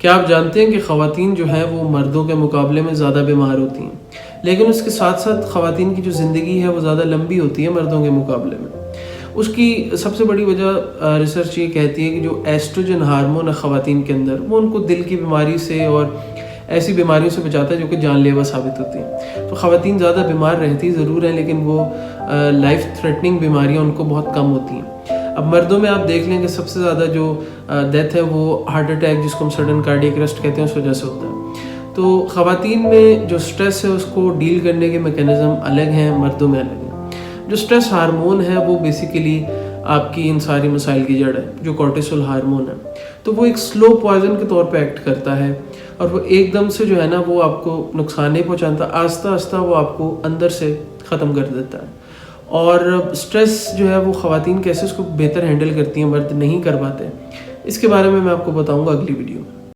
کیا آپ جانتے ہیں کہ خواتین جو ہیں وہ مردوں کے مقابلے میں زیادہ بیمار ہوتی ہیں، لیکن اس کے ساتھ ساتھ خواتین کی جو زندگی ہے وہ زیادہ لمبی ہوتی ہے مردوں کے مقابلے میں۔ اس کی سب سے بڑی وجہ ریسرچ یہ کہتی ہے کہ جو ایسٹروجن ہارمون ہے خواتین کے اندر، وہ ان کو دل کی بیماری سے اور ایسی بیماریوں سے بچاتا ہے جو کہ جان لیوا ثابت ہوتی ہیں۔ تو خواتین زیادہ بیمار رہتی ضرور ہیں، لیکن وہ لائف تھریٹننگ بیماریاں ان کو بہت کم ہوتی ہیں۔ اب مردوں میں آپ دیکھ لیں کہ سب سے زیادہ جو ڈیتھ ہے وہ ہارٹ اٹیک، جس کو ہم سڈن کارڈیک اریسٹ کہتے ہیں، اس وجہ سے ہوتا ہے۔ تو خواتین میں جو سٹریس ہے اس کو ڈیل کرنے کے میکینزم الگ ہیں، مردوں میں الگ ہیں۔ جو سٹریس ہارمون ہے وہ بیسیکلی آپ کی ان ساری مسائل کی جڑ ہے، جو کورٹیسول ہارمون ہے۔ تو وہ ایک سلو پوائزن کے طور پہ ایکٹ کرتا ہے، اور وہ ایک دم سے جو ہے نا وہ آپ کو نقصان نہیں پہنچاتا، آہستہ آہستہ وہ آپ کو اندر سے ختم کر دیتا ہے۔ اور سٹریس جو ہے وہ خواتین کیسے اس کو بہتر ہینڈل کرتی ہیں، مرد نہیں کر پاتے، اس کے بارے میں آپ کو بتاؤں گا اگلی ویڈیو میں۔